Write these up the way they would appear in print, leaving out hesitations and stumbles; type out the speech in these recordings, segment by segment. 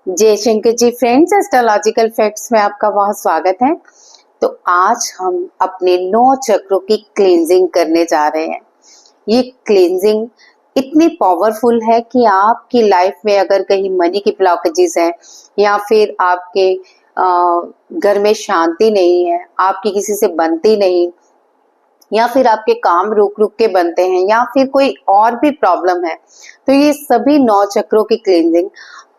जय Shankar ji friends, astrological facts में आपका बहुत स्वागत है। तो आज हम अपने 9 चक्रों की क्लींजिंग करने जा रहे हैं। ये क्लींजिंग इतनी पावरफुल है कि आपकी लाइफ में अगर कहीं मनी की ब्लॉकेजेस हैं या फिर आपके घर में शांति नहीं है, आपकी किसी से बनती नहीं, या फिर आपके काम रुक रुक के बनते हैं, या फिर कोई और भी प्रॉब्लम है, तो ये सभी 9 चक्रों की क्लींजिंग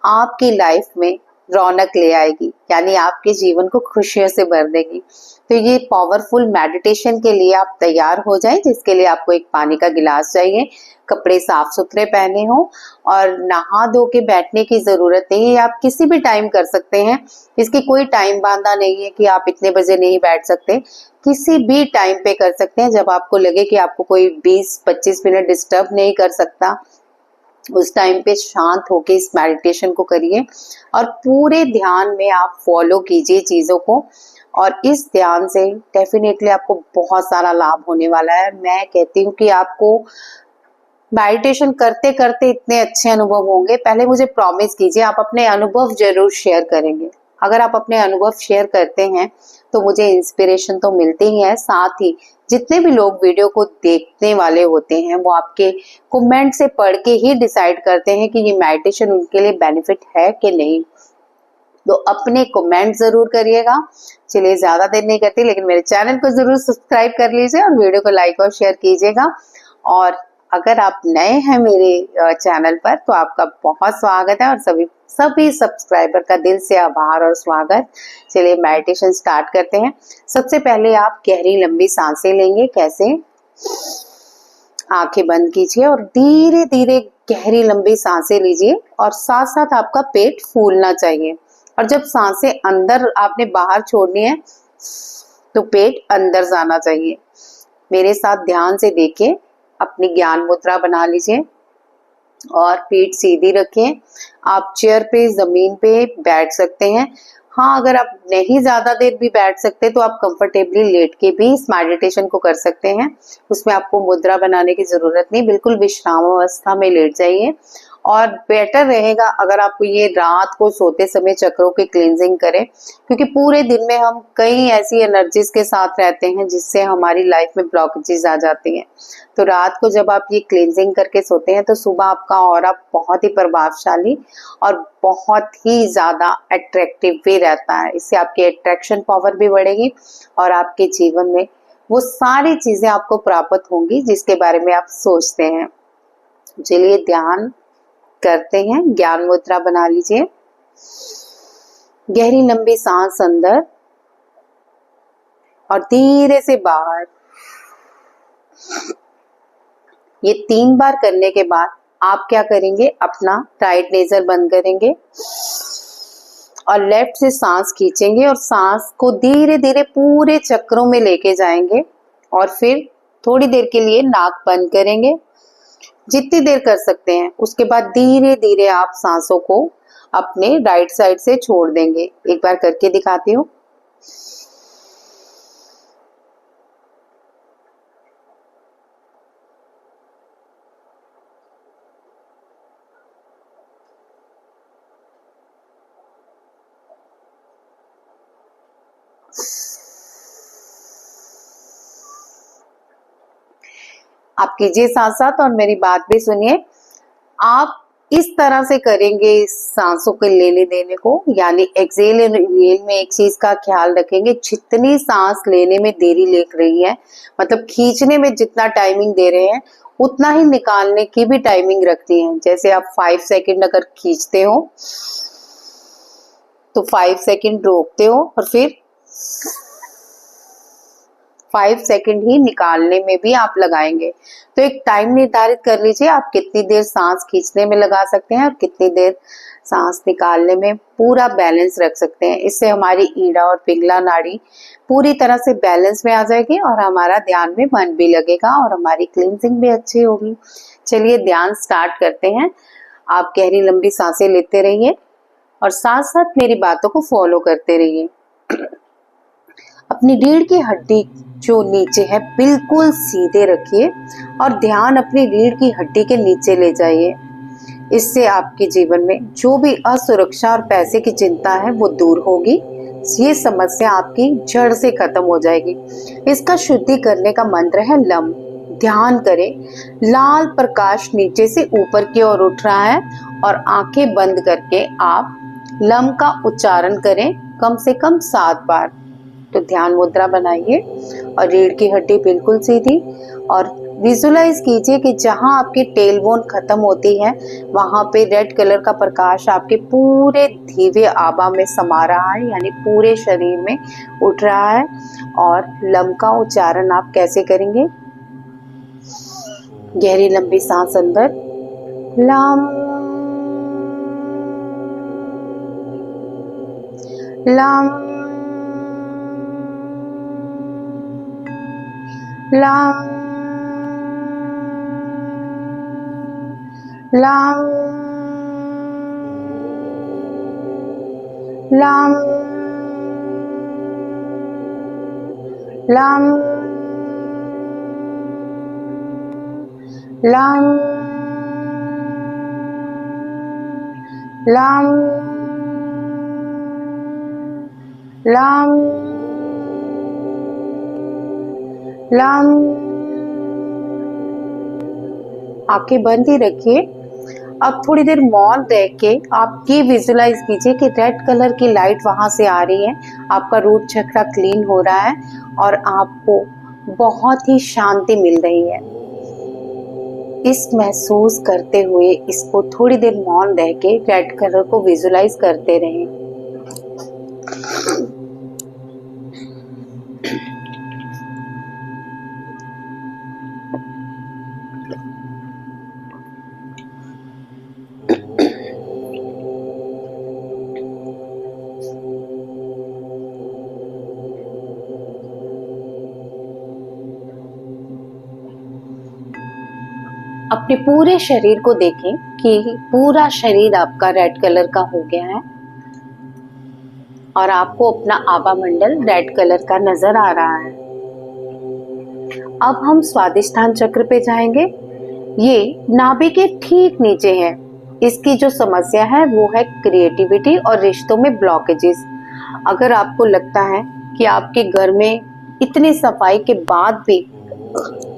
आपकी लाइफ में रौनक ले आएगी, यानी आपके जीवन को खुशियों से भर देगी। तो ये पावरफुल मेडिटेशन के लिए आप तैयार हो जाएं, जिसके लिए आपको एक पानी का गिलास चाहिए, कपड़े साफ सुथरे पहने हो और नहा धो के बैठने की जरूरत नहीं है। आप किसी भी टाइम कर सकते हैं, इसकी कोई टाइम बांधा नहीं है कि आप इतने बजे नहीं बैठ सकते। किसी भी टाइम पे कर सकते हैं, जब आपको लगे कि आपको कोई 20-25 मिनट डिस्टर्ब नहीं कर सकता, उस टाइम पे शांत होके इस मेडिटेशन को करिए और पूरे ध्यान में आप फॉलो कीजिए चीजों को। और इस ध्यान से डेफिनेटली आपको बहुत सारा लाभ होने वाला है। मैं कहती हूँ कि आपको मेडिटेशन करते करते इतने अच्छे अनुभव होंगे। पहले मुझे प्रॉमिस कीजिए, आप अपने अनुभव जरूर शेयर करेंगे। अगर आप अपने अनुभव शेयर करते हैं तो मुझे इंस्पिरेशन तो मिलती ही है, साथ ही जितने भी लोग वीडियो को देखने वाले होते हैं वो आपके कमेंट से पढ़ के ही डिसाइड करते हैं कि ये मेडिटेशन उनके लिए बेनिफिट है कि नहीं। तो अपने कमेंट जरूर करिएगा। चलिए, ज्यादा देर नहीं करती, लेकिन मेरे चैनल को जरूर सब्सक्राइब कर लीजिए और वीडियो को लाइक और शेयर कीजिएगा। और अगर आप नए हैं मेरे चैनल पर तो आपका बहुत स्वागत है और सभी सब्सक्राइबर का दिल से आभार और स्वागत। चलिए मेडिटेशन स्टार्ट करते हैं। सबसे पहले आप गहरी लंबी सांसें लेंगे। कैसे? आंखें बंद कीजिए और धीरे धीरे गहरी लंबी सांसें लीजिए और साथ साथ आपका पेट फूलना चाहिए। और जब सांसें अंदर आपने बाहर छोड़नी है तो पेट अंदर जाना चाहिए। मेरे साथ ध्यान से देखिए, अपनी ज्ञान मुद्रा बना लीजिए और पीठ सीधी रखें। आप चेयर पे, जमीन पे बैठ सकते हैं। हाँ, अगर आप नहीं ज्यादा देर भी बैठ सकते तो आप कंफर्टेबली लेट के भी इस मेडिटेशन को कर सकते हैं। उसमें आपको मुद्रा बनाने की जरूरत नहीं, बिल्कुल विश्राम अवस्था में लेट जाइए। और बेटर रहेगा अगर आप ये रात को सोते समय चक्रों की क्लींजिंग करें, क्योंकि पूरे दिन में हम कई ऐसी एनर्जीज के साथ रहते हैं जिससे हमारी लाइफ में ब्लॉकेजेस आ जाती हैं। तो रात को जब आप ये क्लींजिंग करके सोते हैं तो सुबह आपका ऑरा बहुत ही प्रभावशाली और बहुत ही ज्यादा अट्रैक्टिव भी रहता है। इससे आपकी अट्रैक्शन पावर भी बढ़ेगी और आपके जीवन में वो सारी चीजें आपको प्राप्त होंगी जिसके बारे में आप सोचते हैं। चलिए ध्यान करते हैं। ज्ञान मुद्रा बना लीजिए। गहरी लंबी सांस अंदर और धीरे से बाहर। ये 3 बार करने के बाद आप क्या करेंगे, अपना राइट नेजर बंद करेंगे और लेफ्ट से सांस खींचेंगे और सांस को धीरे धीरे पूरे चक्रों में लेके जाएंगे और फिर थोड़ी देर के लिए नाक बंद करेंगे, जितनी देर कर सकते हैं। उसके बाद धीरे धीरे आप सांसों को अपने राइट साइड से छोड़ देंगे। एक बार करके दिखाती हूँ। आप कीजिए साथ साथ और मेरी बात भी सुनिए। आप इस तरह से करेंगे इस सांसों के लेने देने को, यानी एक्सेल एंड इनहेल में एक चीज का ख्याल रखेंगे, जितनी सांस लेने में देरी लग रही है, मतलब खींचने में जितना टाइमिंग दे रहे हैं उतना ही निकालने की भी टाइमिंग रखनी है। जैसे आप 5 सेकंड अगर खींचते हो तो 5 सेकंड रोकते हो और फिर 5 सेकंड ही निकालने में भी आप लगाएंगे। तो एक टाइम निर्धारित कर लीजिए, आप कितनी देर सांस खींचने में लगा सकते हैं और कितनी देर सांस निकालने में पूरा बैलेंस रख सकते हैं। इससे हमारी ईड़ा और पिंगला नाड़ी पूरी तरह से बैलेंस में आ जाएगी और हमारा ध्यान में मन भी लगेगा और हमारी क्लींजिंग भी अच्छी होगी। चलिए ध्यान स्टार्ट करते हैं। आप गहरी लंबी सांसें लेते रहिए और साथ साथ मेरी बातों को फॉलो करते रहिए। अपनी रीढ़ की हड्डी जो नीचे है बिल्कुल सीधे रखिए और ध्यान अपनी रीढ़ की हड्डी के नीचे ले जाइए। इससे आपके जीवन में जो भी असुरक्षा और पैसे की चिंता है वो दूर होगी। ये समस्या आपकी जड़ से खत्म हो जाएगी। इसका शुद्धि करने का मंत्र है लम। ध्यान करें, लाल प्रकाश नीचे से ऊपर की ओर उठ रहा है और आंखें बंद करके आप लम का उच्चारण करें कम से कम 7 बार। तो ध्यान मुद्रा बनाइए और रीढ़ की हड्डी बिल्कुल सीधी, और विजुलाइज कीजिए कि जहां आपकी टेल बोन खत्म होती है वहां पे रेड कलर का प्रकाश आपके पूरे दिव्य आभा में समा रहा है, यानी पूरे शरीर में उठ रहा है। और लम का उच्चारण आप कैसे करेंगे? गहरी लंबी सांस अंदर, lump lump lump lump lump lump lump lump lump lump. आंखें बंद ही रखिए। अब थोड़ी देर मौन रह के आप ये विजुलाइज कीजिए कि रेड कलर की लाइट वहां से आ रही है, आपका रूट चक्र क्लीन हो रहा है और आपको बहुत ही शांति मिल रही है। इस महसूस करते हुए इसको थोड़ी देर मौन रह के रेड कलर को विजुलाइज करते रहें। अपने पूरे शरीर को देखें कि पूरा शरीर आपका रेड कलर का हो गया है और आपको अपना आभा मंडल रेड कलर का नजर आ रहा है। अब हम स्वादिष्ठान चक्र पे जाएंगे। ये नाभि के ठीक नीचे है। इसकी जो समस्या है वो है क्रिएटिविटी और रिश्तों में ब्लॉकेजेस। अगर आपको लगता है कि आपके घर में इतनी सफाई के बाद भी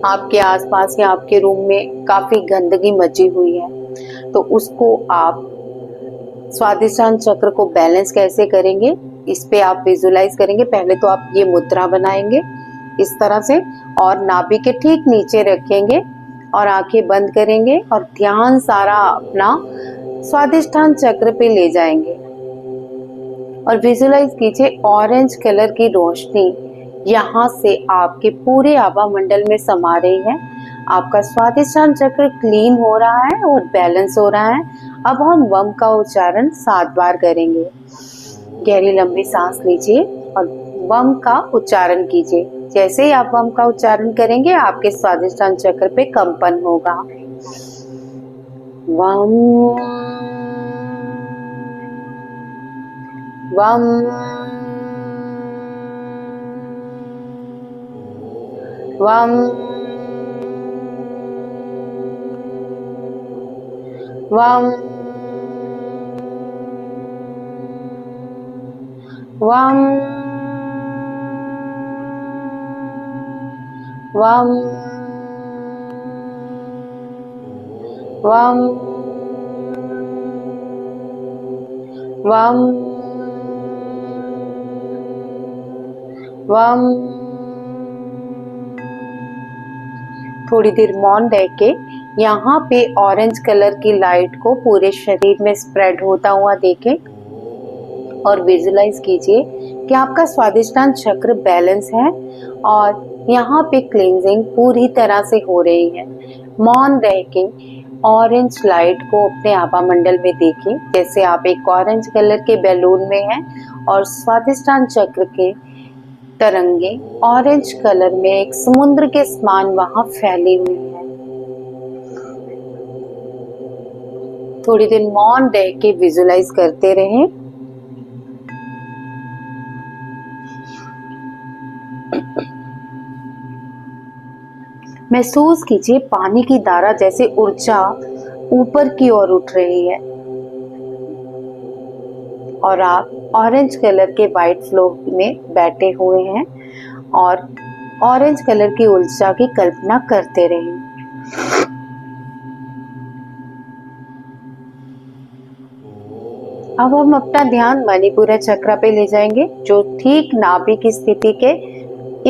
आपके आसपास या आपके रूम में काफी गंदगी मची हुई है, तो उसको आप स्वादिष्ठान चक्र को बैलेंस कैसे करेंगे, इस पे आप विजुलाइज करेंगे। पहले तो आप ये मुद्रा बनाएंगे इस तरह से और नाभि के ठीक नीचे रखेंगे और आंखें बंद करेंगे और ध्यान सारा अपना स्वादिष्ठान चक्र पे ले जाएंगे और विजुलाइज कीजिए ऑरेंज कलर की रोशनी यहाँ से आपके पूरे आभा मंडल में समा रही है। आपका स्वादिष्ठान चक्र क्लीन हो रहा है और बैलेंस हो रहा है। अब हम वम का उच्चारण 7 बार करेंगे। गहरी लंबी सांस लीजिए और वम का उच्चारण कीजिए। जैसे ही आप वम का उच्चारण करेंगे आपके स्वादिष्ठान चक्र पे कंपन होगा। वम वम वम वम वम वम वम वम वम। थोड़ी देर मौन रह के यहाँ पे ऑरेंज कलर की लाइट को पूरे शरीर में स्प्रेड होता हुआ देखें और विजुलाइज कीजिए कि आपका स्वादिष्ठान चक्र बैलेंस है और यहाँ पे क्लींजिंग पूरी तरह से हो रही है। मौन रह के ऑरेंज लाइट को अपने आभा मंडल में देखें जैसे आप एक ऑरेंज कलर के बैलून में हैं और स्वादिष्ठान चक्र के तरंगे ऑरेंज कलर में एक समुद्र के समान वहां फैली हुई है। थोड़ी देर मौन रह के विजुलाइज करते रहें। महसूस कीजिए पानी की धारा जैसे ऊर्जा ऊपर की ओर उठ रही है और आप ऑरेंज कलर के व्हाइट फ्लो में बैठे हुए हैं और ऑरेंज कलर की ऊर्जा की कल्पना करते रहें। अब हम अपना ध्यान मणिपुर चक्र पे ले जाएंगे, जो ठीक नाभि की स्थिति के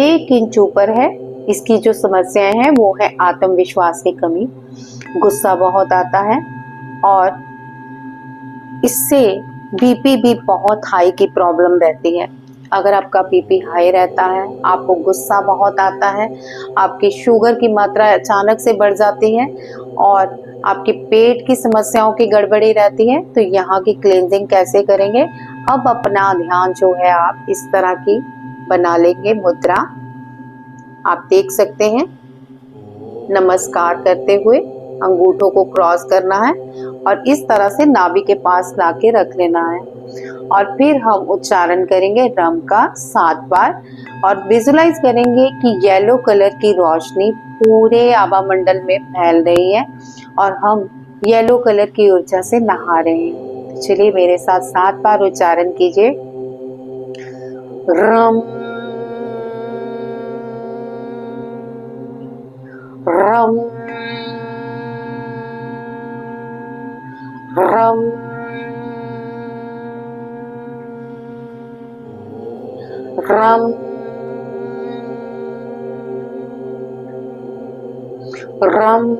1 इंच ऊपर है। इसकी जो समस्याएं हैं वो है आत्मविश्वास की कमी, गुस्सा बहुत आता है और इससे बीपी भी बहुत हाई की प्रॉब्लम रहती है। अगर आपका बीपी हाई रहता है, आपको गुस्सा बहुत आता है, आपकी शुगर की मात्रा अचानक से बढ़ जाती है और आपके पेट की समस्याओं की गड़बड़ी रहती है, तो यहाँ की क्लेंजिंग कैसे करेंगे। अब अपना ध्यान जो है आप इस तरह की बना लेंगे मुद्रा। आप देख सकते हैं, नमस्कार करते हुए अंगूठों को क्रॉस करना है और इस तरह से नाभि के पास लाके रख लेना है और फिर हम उच्चारण करेंगे रम का 7 बार और विजुलाइज करेंगे कि येलो कलर की रोशनी पूरे आभा मंडल में फैल रही है और हम येलो कलर की ऊर्जा से नहा रहे हैं। चलिए मेरे साथ 7 बार उच्चारण कीजिए। रम रम रम रम रम रम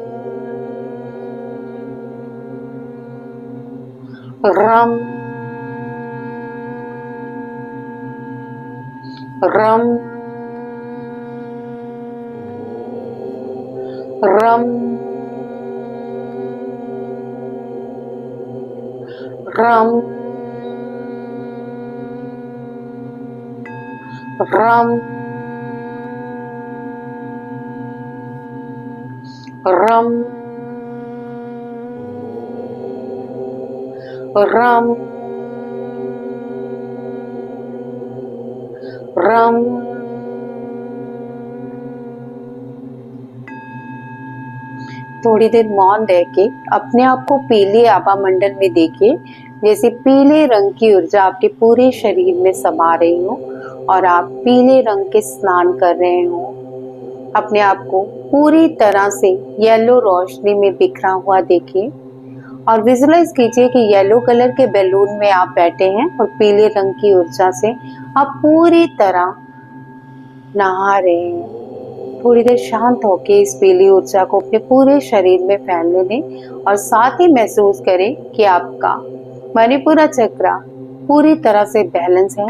रम रम रम रम रम रम रम थोड़ी देर मौन रह के अपने आप को पीले आभा मंडल में देखिए, जैसे पीले रंग की ऊर्जा आपके पूरे शरीर में समा रही हो और आप पीले रंग के स्नान कर रहे हो। अपने आप को पूरी तरह से येलो रोशनी में बिखरा हुआ देखिए और विजुलाइज कीजिए कि येलो कलर के बैलून में आप बैठे हैं और पीले रंग की ऊर्जा से आप पूरी तरह नहा रहे हैं। थोड़ी देर शांत होकर इस पीली ऊर्जा को अपने पूरे शरीर में फैलने दें और साथ ही महसूस करें कि आपका मणिपुर चक्र पूरी तरह से बैलेंस है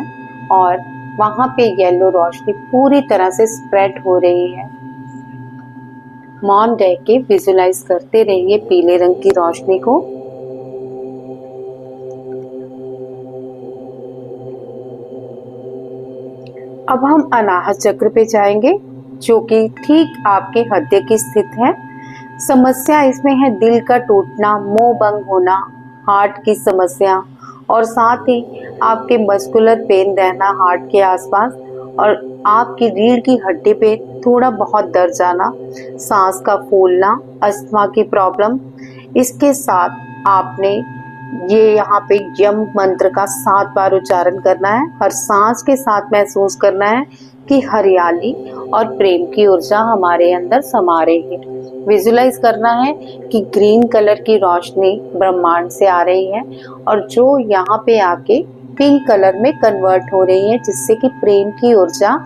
और वहां पे येलो रोशनी पूरी तरह से स्प्रेड हो रही है। मौन रह के विजुलाइज करते रहिए पीले रंग की रोशनी को। अब हम अनाहत चक्र पे जाएंगे, जो कि ठीक आपके हृदय की स्थित है। समस्या इसमें है दिल का टूटना, मोह भंग होना, हार्ट की समस्या और साथ ही आपके मस्कुलर पेन रहना हार्ट के आसपास और आपकी रीढ़ की हड्डी पे थोड़ा बहुत दर्द जाना, सांस का फूलना, अस्थमा की प्रॉब्लम। इसके साथ आपने ये यहाँ पे यम मंत्र का 7 बार उच्चारण करना है। हर सांस के साथ महसूस करना है कि हरियाली और प्रेम की ऊर्जा हमारे अंदर समा रही है। विजुलाइज करना है कि ग्रीन कलर की रोशनी ब्रह्मांड से आ रही है और जो यहाँ पे आके पिंक कलर में कन्वर्ट हो रही है, जिससे कि प्रेम की ऊर्जा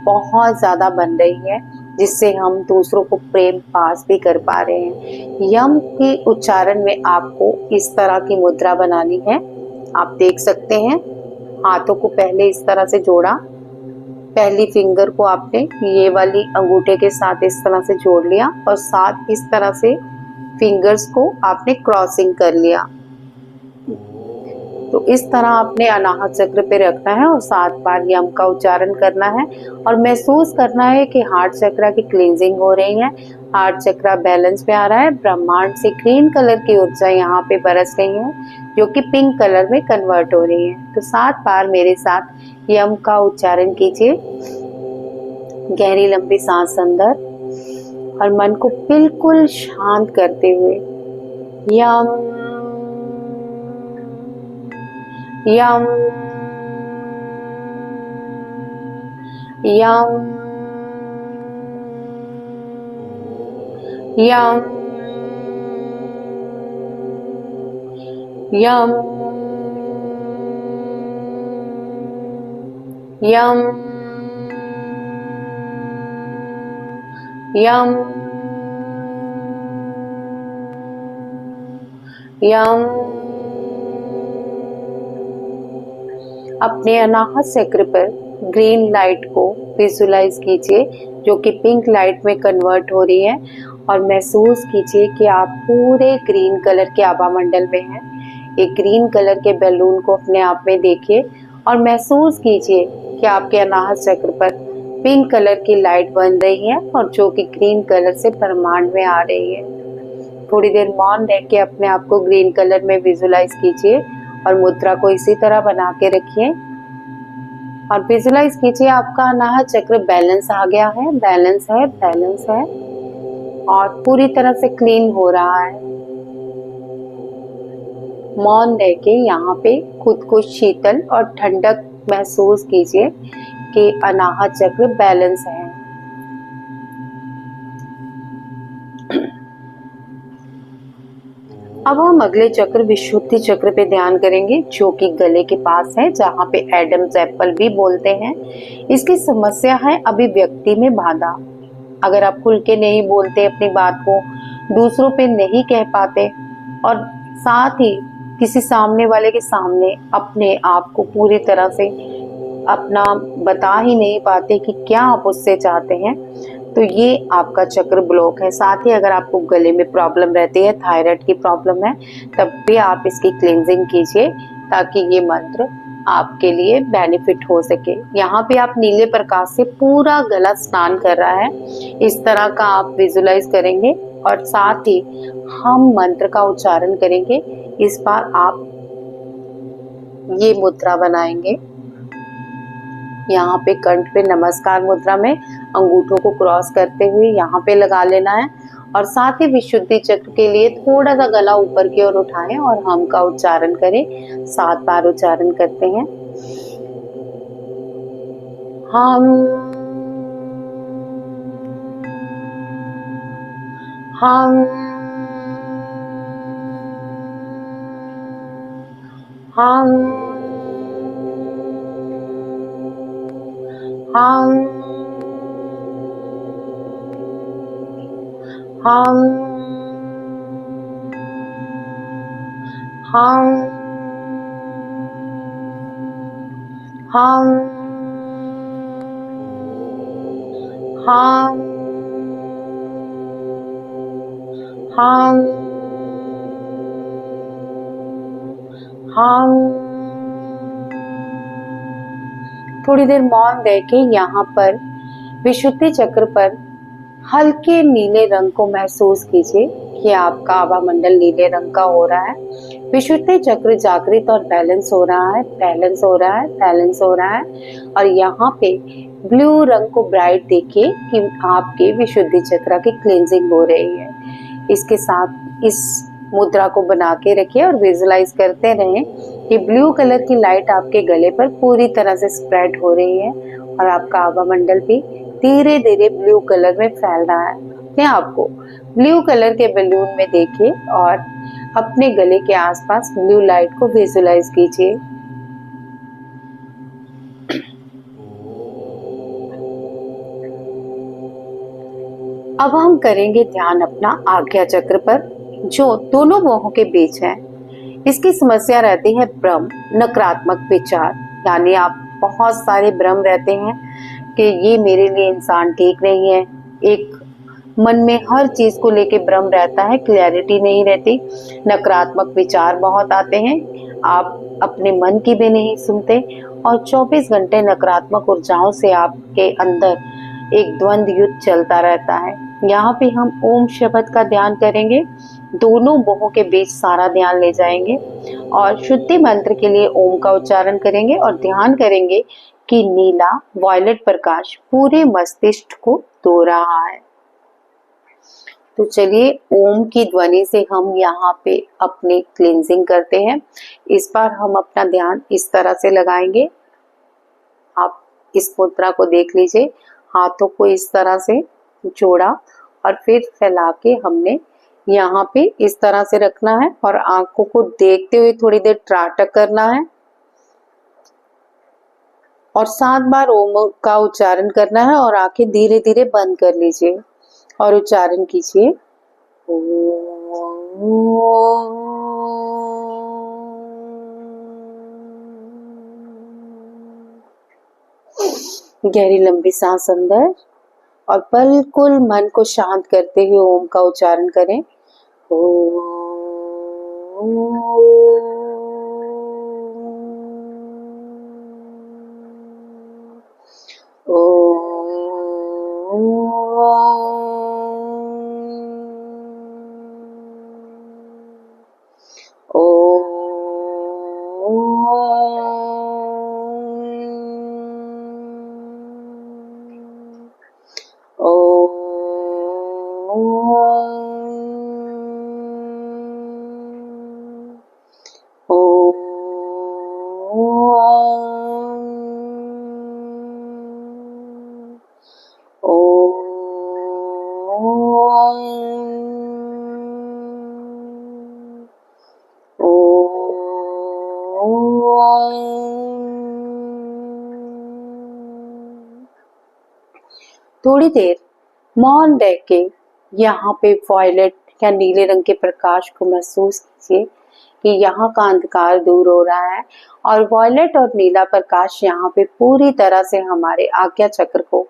बहुत ज्यादा बन रही है, जिससे हम दूसरों को प्रेम पास भी कर पा रहे हैं। यम के उच्चारण में आपको इस तरह की मुद्रा बनानी है। आप देख सकते हैं, हाथों को पहले इस तरह से जोड़ा, पहली फिंगर को आपने ये वाली अंगूठे के साथ इस तरह से जोड़ लिया और साथ इस तरह से फिंगर्स को आपने क्रॉसिंग कर लिया। तो इस तरह आपने अनाहत चक्र पे रखना है और 7 बार यम का उच्चारण करना है और महसूस करना है कि हार्ट चक्र की क्लींजिंग हो रही है, हार्ट चक्र बैलेंस में आ रहा है, ब्रह्मांड से ग्रीन कलर की ऊर्जा यहाँ पे बरस रही है जो कि पिंक कलर में कन्वर्ट हो रही है। तो 7 बार मेरे साथ यम का उच्चारण कीजिए। गहरी लंबी सांस अंदर और मन को बिल्कुल शांत करते हुए यम यम यम यम यम यम यम यम। अपने अनाहत चक्र पर ग्रीन लाइट को विजुलाइज कीजिए जो कि पिंक लाइट में कन्वर्ट हो रही है और महसूस कीजिए कि आप पूरे ग्रीन कलर के आभा मंडल में हैं। एक ग्रीन कलर के बैलून को अपने आप में देखिए और महसूस कीजिए कि आपके अनाहत चक्र पर पिंक कलर की लाइट बन रही है और जो कि ग्रीन कलर से ब्रह्मांड में आ रही है। थोड़ी देर मौन रह के अपने आप को ग्रीन कलर में विजुलाइज कीजिए और मुद्रा को इसी तरह बना के रखिए और विजुलाइज कीजिए आपका अनाहत चक्र बैलेंस आ गया है, बैलेंस है और पूरी तरह से क्लीन हो रहा है। मौन रह के यहाँ पे खुद को शीतल और ठंडक महसूस कीजिए कि अनाहत चक्र बैलेंस है। अब हम अगले चक्र विशुद्धि चक्र पे ध्यान करेंगे जो कि गले के पास है, जहाँ पे एडम्स एप्पल भी बोलते हैं। इसकी समस्या है अभिव्यक्ति में बाधा। अगर आप खुल के नहीं बोलते, अपनी बात को दूसरों पे नहीं कह पाते और साथ ही किसी सामने वाले के सामने अपने आप को पूरी तरह से अपना बता ही नहीं पाते कि क्या आप उससे चाहते हैं, तो ये आपका चक्र ब्लॉक है। साथ ही अगर आपको गले में प्रॉब्लम रहती है, थायराइड की प्रॉब्लम है, तब भी आप इसकी क्लींजिंग कीजिए ताकि ये मंत्र आपके लिए बेनिफिट हो सके। यहाँ पे आप नीले प्रकाश से पूरा गला स्नान कर रहा है, इस तरह का आप विजुलाइज करेंगे और साथ ही हम मंत्र का उच्चारण करेंगे। इस बार आप ये मुद्रा बनाएंगे। यहाँ पे कंठ पे नमस्कार मुद्रा में अंगूठों को क्रॉस करते हुए यहाँ पे लगा लेना है और साथ ही विशुद्धि चक्र के लिए थोड़ा सा गला ऊपर की ओर उठाएं और हम का उच्चारण करें। 7 बार उच्चारण करते हैं। हम हम हम हम हम हम हम हम हम हम। थोड़ी देर मौन रह के यहाँ पर विशुद्धि चक्र पर हल्के नीले रंग को महसूस कीजिए कि आपका आभा मंडल नीले रंग का हो रहा है। विशुद्धि चक्र जागृत और बैलेंस हो रहा है, बैलेंस हो रहा है, बैलेंस हो रहा है और यहाँ पे ब्लू रंग को ब्राइट देखिए कि आपके विशुद्धि चक्र की क्लींजिंग हो रही है। इसके साथ इस मुद्रा को बना के रखिए और विजुलाइज करते रहें कि ब्लू कलर की लाइट आपके गले पर पूरी तरह से स्प्रेड हो रही है और आपका आभा मंडल भी धीरे धीरे ब्लू कलर में फैल रहा है। अपने आप को ब्लू कलर के बैलून में देखिए और अपने गले के आसपास ब्लू लाइट को विजुलाइज कीजिए। अब हम करेंगे ध्यान अपना आज्ञा चक्र पर जो दोनों बाहों के बीच है। इसकी समस्या रहती है भ्रम, नकारात्मक विचार, यानी आप बहुत सारे भ्रम रहते हैं कि ये मेरे लिए इंसान ठीक नहीं है। एक मन में हर चीज को लेके भ्रम रहता है, क्लैरिटी नहीं रहती, नकारात्मक विचार बहुत आते हैं, आप अपने मन की भी नहीं सुनते और 24 घंटे नकारात्मक ऊर्जाओं से आपके अंदर एक द्वंद युद्ध चलता रहता है। यहाँ पे हम ओम शब्द का ध्यान करेंगे, दोनों बाहों के बीच सारा ध्यान ले जाएंगे और शुद्धि मंत्र के लिए ओम का उच्चारण करेंगे और ध्यान करेंगे कि नीला वॉयलेट प्रकाश पूरे मस्तिष्क को धो रहा है। तो चलिए ओम की ध्वनि से हम यहाँ पे अपनी क्लींजिंग करते हैं। इस बार हम अपना ध्यान इस तरह से लगाएंगे। आप इस मुद्रा को देख लीजिए, हाथों को इस तरह से जोड़ा और फिर फैला के हमने यहाँ पे इस तरह से रखना है और आंखों को देखते हुए थोड़ी देर त्राटक करना है और 7 बार ओम का उच्चारण करना है और आंखें धीरे धीरे बंद कर लीजिए और उच्चारण कीजिए गहरी लंबी सांस अंदर और बिल्कुल मन को शांत करते हुए ओम का उच्चारण करें। थोड़ी देर मौन रह के यहाँ पे वॉयलेट या नीले रंग के प्रकाश को महसूस कीजिए कि यहाँ का अंधकार दूर हो रहा है और वॉयलेट और नीला प्रकाश यहाँ पे पूरी तरह से हमारे आज्ञा चक्र को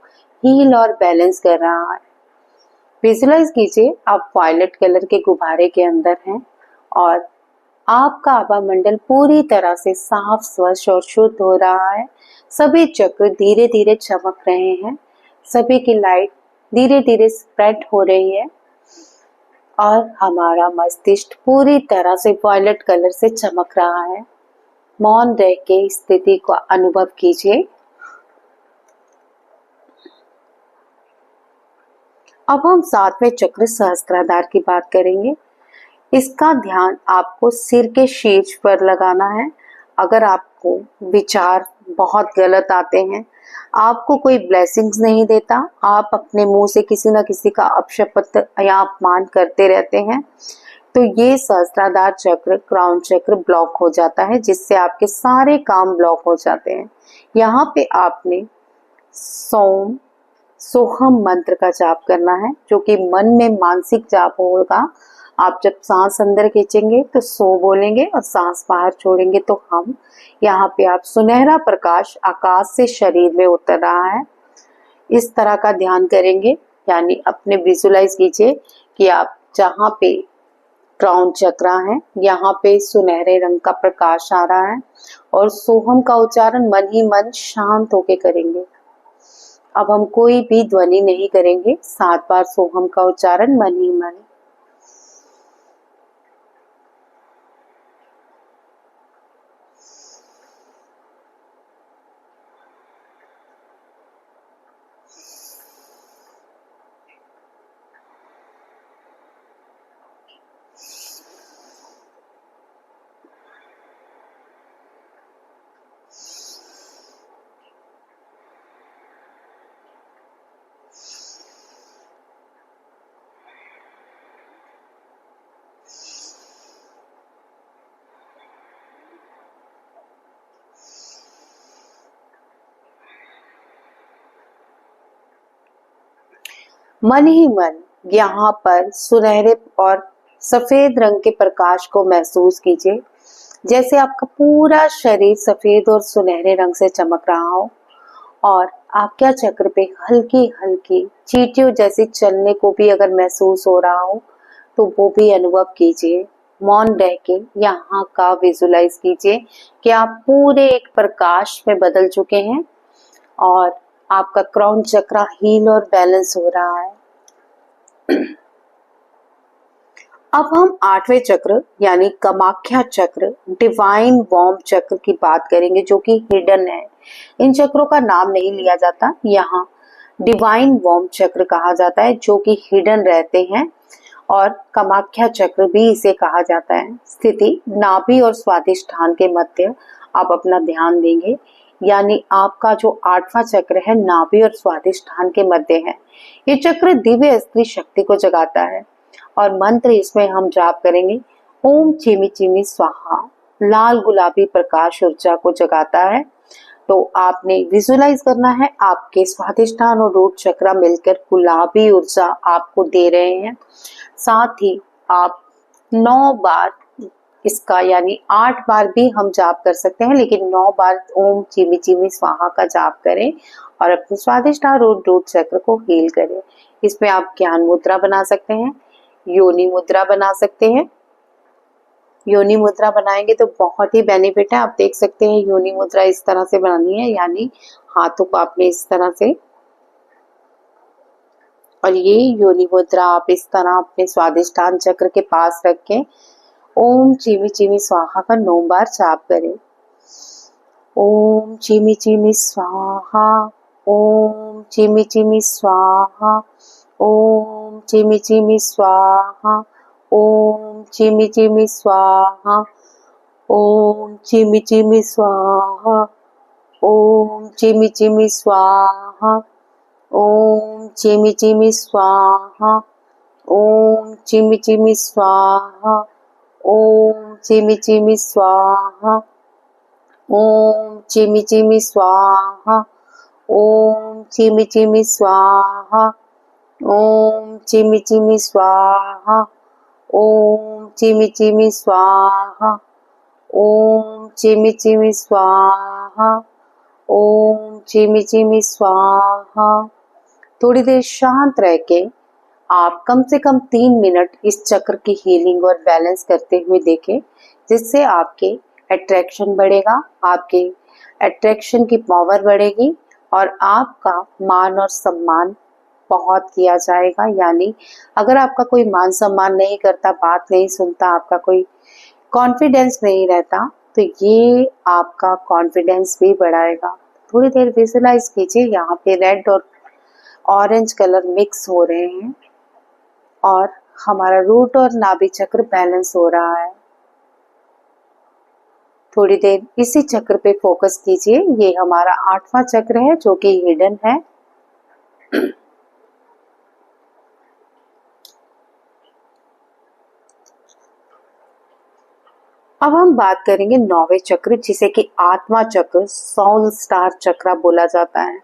हील और बैलेंस कर रहा है। विजुलाइज कीजिए आप वॉयलेट कलर के गुब्बारे के अंदर हैं और आपका आभा मंडल पूरी तरह से साफ, स्वच्छ और शुद्ध हो रहा है। सभी चक्र धीरे धीरे चमक रहे हैं, सभी की लाइट धीरे धीरे स्प्रेड हो रही है और हमारा मस्तिष्क पूरी तरह से वॉयलेट कलर से चमक रहा है। मौन रह के इस स्थिति को अनुभव कीजिए। अब हम 7वें चक्र सहस्त्राधार की बात करेंगे। इसका ध्यान आपको सिर के शीर्ष पर लगाना है। अगर आपको विचार बहुत गलत आते हैं, आपको कोई ब्लेसिंग्स नहीं देता, आप अपने मुंह से किसी न किसी का अपशब्द या अपमान करते रहते हैं, तो ये सहस्त्राधार चक्र, क्राउन चक्र ब्लॉक हो जाता है, जिससे आपके सारे काम ब्लॉक हो जाते हैं। यहाँ पे आपने सोम सोहम मंत्र का जाप करना है, जो कि मन में मानसिक जाप होगा। आप जब सांस अंदर खींचेंगे तो सो बोलेंगे और सांस बाहर छोड़ेंगे तो हम। यहाँ पे आप सुनहरा प्रकाश आकाश से शरीर में उतर रहा है, इस तरह का ध्यान करेंगे। यानी अपने विजुलाइज कीजिए कि आप जहाँ पे क्राउन चक्र है, यहाँ पे सुनहरे रंग का प्रकाश आ रहा है और सोहम का उच्चारण मन ही मन शांत होके करेंगे। अब हम कोई भी ध्वनि नहीं करेंगे, 7 बार सोहम का उच्चारण मन ही मन। मन ही मन यहाँ पर सुनहरे और सफेद रंग के प्रकाश को महसूस कीजिए, जैसे आपका पूरा शरीर सफेद और सुनहरे रंग से चमक रहा हो और आज्ञा चक्र पे हल्की हल्की चींटियों जैसी चलने को भी अगर महसूस हो रहा हो तो वो भी अनुभव कीजिए। मौन रह के यहाँ का विजुलाइज कीजिए कि आप पूरे एक प्रकाश में बदल चुके हैं और आपका क्राउन चक्र हील और बैलेंस हो रहा है। अब हम 8वें चक्र यानी कामाख्या चक्र, डिवाइन वॉर्म चक्र की बात करेंगे, जो कि हिडन है। इन चक्रों का नाम नहीं लिया जाता, यहाँ डिवाइन वॉर्म चक्र कहा जाता है, जो कि हिडन रहते हैं। और कामाख्या चक्र भी इसे कहा जाता है। स्थिति नाभि और स्वादिष्ठान के मध्य आप अपना ध्यान देंगे, यानी आपका जो 8वां चक्र है नाभि और स्वादिष्ठान के मध्य है। ये चक्र दिव्य स्त्री शक्ति को जगाता है और मंत्र इसमें हम जाप करेंगे ओम चिमी चिमी स्वाहा। लाल गुलाबी प्रकाश ऊर्जा को जगाता है। तो आपने विजुलाइज करना है आपके स्वादिष्ठान और रूट चक्र मिलकर गुलाबी ऊर्जा आपको दे रहे हैं। साथ ही आप 9 बार इसका यानी 8 बार भी हम जाप कर सकते हैं, लेकिन 9 बार ओम चिमी चिमी स्वाहा का जाप करें और अपने स्वादिष्ठान और रूट चक्र को हील करें। इसमें आप ज्ञान मुद्रा बना सकते हैं, योनि मुद्रा बना सकते हैं। योनि मुद्रा बनाएंगे तो बहुत ही बेनिफिट है। आप देख सकते हैं योनि मुद्रा इस तरह से बनानी है, यानी हाथों को आपने इस तरह से, और ये योनि मुद्रा आप इस तरह अपने स्वादिष्ठान चक्र के पास रख के ओम चिमी चिमी स्वाहा का 9 बार जाप करें। ओम चिमी चिमी स्वाहा, ओम चिमी चिमी स्वाहा, ओम चिमी चिमी स्वाहा, ओम चिमी चिमी स्वाहा, ओम चिमी चिमी स्वाहा, ओम चिमी चिमी स्वाहा, ओम चिमी चिमी स्वाहा, ओम चिमी चिमी स्वाहा, ओम चिमी चिमी स्वाहा, ओम चिमी चिमी स्वाहा, ओम चिमी चिमी स्वाहा, ओम चिमी चिमी स्वाहा, ओम चिमी चिमी स्वाहा, ओम चिमी चिमी स्वाहा, ओम चिमी चिमी स्वाहा। थोड़ी देर शांत रह के आप कम से कम 3 मिनट इस चक्र की हीलिंग और बैलेंस करते हुए देखें, जिससे आपके अट्रैक्शन बढ़ेगा, आपके अट्रैक्शन की पावर बढ़ेगी और आपका मान और सम्मान बहुत किया जाएगा। यानी अगर आपका कोई मान सम्मान नहीं करता, बात नहीं सुनता, आपका कोई कॉन्फिडेंस नहीं रहता, तो ये आपका कॉन्फिडेंस भी बढ़ाएगा। थोड़ी देर विजुलाइज कीजिए, यहाँ पे रेड और ऑरेंज कलर मिक्स हो रहे हैं और हमारा रूट और नाभि चक्र बैलेंस हो रहा है। थोड़ी देर इसी चक्र पे फोकस कीजिए। ये हमारा 8वां चक्र है जो कि हिडन है। अब हम बात करेंगे 9वें चक्र, जिसे कि आत्मा चक्र, सोल स्टार चक्र बोला जाता है।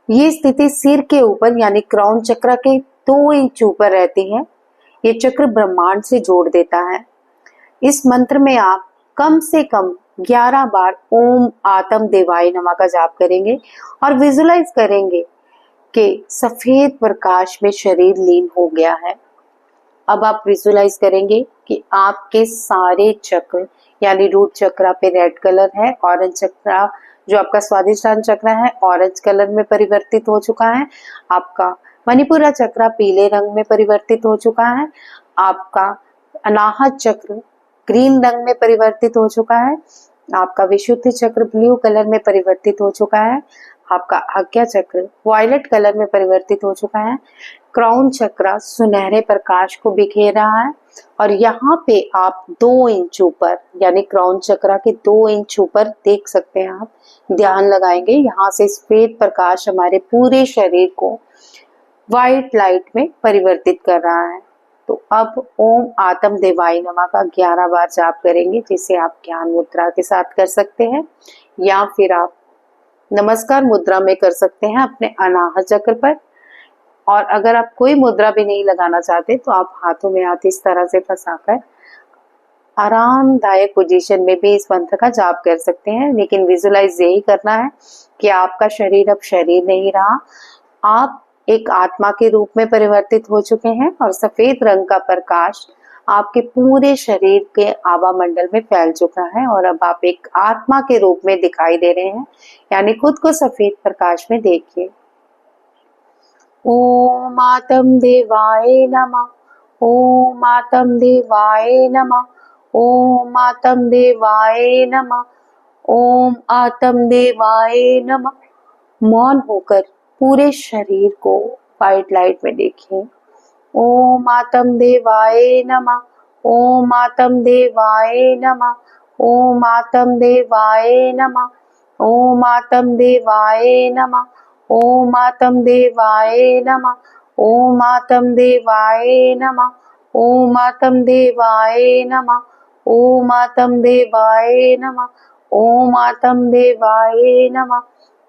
ये स्थिति सिर के ऊपर यानी क्राउन चक्र के 2 इंच ऊपर रहती है। ये चक्र ब्रह्मांड से जोड़ देता है। इस मंत्र में आप कम से कम 11 बार ओम आत्म देवाय नमः का जाप करेंगे और विजुलाइज करेंगे कि सफेद प्रकाश में शरीर लीन हो गया है। अब आप विजुलाइज करेंगे कि आपके सारे चक्र यानी रूट चक्र पे रेड कलर है, ऑरेंज चक्र जो आपका स्वादिष्ठान चक्र है ऑरेंज कलर में परिवर्तित हो चुका है, आपका मणिपुरा चक्र पीले रंग में परिवर्तित हो चुका है, आपका अनाहत चक्र ग्रीन रंग में परिवर्तित हो चुका है, आपका विशुद्धि चक्र ब्लू कलर में परिवर्तित हो चुका है, आपका आज्ञा चक्र वायलेट कलर में परिवर्तित हो चुका है, क्राउन चक्र सुनहरे प्रकाश को बिखेर रहा है और यहाँ पे आप 2 इंच ऊपर यानी क्राउन चक्र के 2 इंच ऊपर देख सकते हैं, आप ध्यान लगाएंगे, यहाँ से सफेद प्रकाश हमारे पूरे शरीर को व्हाइट लाइट में परिवर्तित कर रहा है। तो अब ओम आत्म देवाय नमः का 11 बार जाप करेंगे, जिसे आप ज्ञान मुद्रा के साथ कर सकते हैं या फिर आप नमस्कार मुद्रा में कर सकते हैं अपने अनाहत चक्र पर। और अगर आप कोई मुद्रा भी नहीं लगाना चाहते तो आप हाथों में हाथ इस तरह से फंसाकर आरामदायक पोजीशन में भी इस मंत्र का जाप कर सकते हैं। लेकिन विजुलाइज यही करना है कि आपका शरीर अब शरीर नहीं रहा, आप एक आत्मा के रूप में परिवर्तित हो चुके हैं और सफेद रंग का प्रकाश आपके पूरे शरीर के आभा मंडल में फैल चुका है और अब आप एक आत्मा के रूप में दिखाई दे रहे हैं, यानी खुद को सफेद प्रकाश में देखिए। ओम आत्म देवाय नमः, ओम आत्म देवाय नमः, ओम आत्म देवाय नमः, ओम आत्म देवाय नमः। मौन होकर पूरे शरीर को व्हाइट लाइट में देखिए। ओम आत्म देवाय नमः। ओम आत्म देवाय नमः। ओम आत्म देवाय नमः। ओम आत्म देवाय नमः। ओम आत्म देवाय नमः। ओम आत्म देवाय नमः। ओम आत्म देवाय नमः। ओम आत्म देवाय नमः। ओम आत्म देवाय नमः।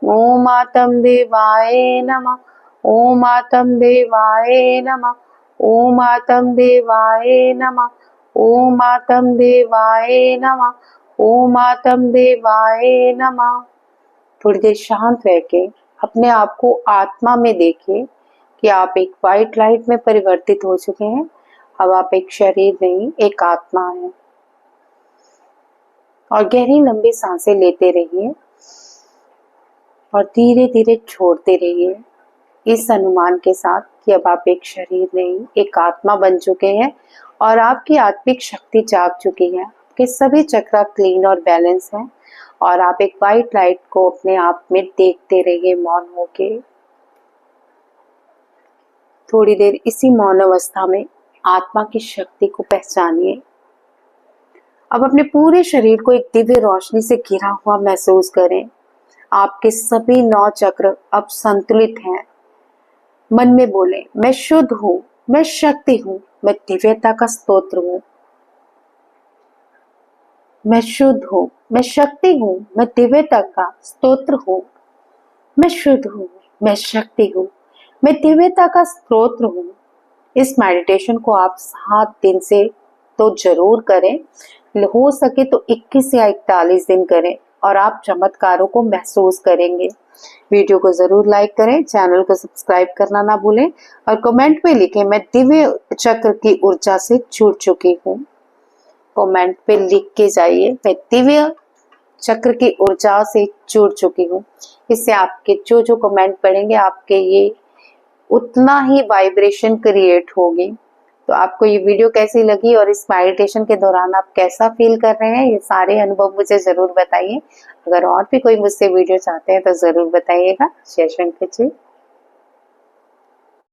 ओम आत्म देवाय नमः। ओम आत्म देवाय नमः। ओम आत्म देवाय नमः। ओम आत्म देवाय नमः। ओम आत्म देवाय नमः। थोड़ी देर शांत रह के अपने आप को आत्मा में देखिए कि आप एक व्हाइट लाइट में परिवर्तित हो चुके हैं। अब आप एक शरीर नहीं, एक आत्मा है। और गहरी लंबी सांसें लेते रहिए और धीरे धीरे छोड़ते रहिए, इस अनुमान के साथ कि अब आप एक शरीर नहीं, एक आत्मा बन चुके हैं और आपकी आत्मिक शक्ति जाग चुकी है। आपके सभी चक्र क्लीन और बैलेंस हैं और आप एक व्हाइट लाइट को अपने आप में देखते रहिए मौन होके। थोड़ी देर इसी मौन अवस्था में आत्मा की शक्ति को पहचानिए। अब अपने पूरे शरीर को एक दिव्य रोशनी से घिरा हुआ महसूस करें। आपके सभी 9 चक्र अब संतुलित हैं। मन में बोले, मैं शुद्ध हूँ, मैं शक्ति हूँ, मैं दिव्यता का स्तोत्र हूँ। मैं शुद्ध हूँ, मैं शक्ति हूँ, मैं दिव्यता का स्तोत्र हूँ। मैं शुद्ध हूँ, मैं शक्ति हूँ, मैं दिव्यता का स्तोत्र हूँ। इस मेडिटेशन को आप 7 दिन से तो जरूर करें, हो सके तो 21 या 41 दिन करें और आप चमत्कारों को महसूस करेंगे। वीडियो को जरूर लाइक करें, चैनल को सब्सक्राइब करना ना भूलें और कमेंट में लिखें, मैं दिव्य चक्र की ऊर्जा से जुड़ चुकी हूँ। कमेंट पे लिख के जाइए, मैं दिव्य चक्र की ऊर्जा से जुड़ चुकी हूँ। इससे आपके जो जो कमेंट पढ़ेंगे आपके ये उतना ही वाइब्रेशन क्रिएट होगी। तो आपको ये वीडियो कैसी लगी और इस मेडिटेशन के दौरान आप कैसा फील कर रहे हैं, ये सारे अनुभव मुझे जरूर बताइए। अगर और भी कोई मुझसे वीडियो चाहते हैं तो जरूर बताइएगा। जय शंकर जी।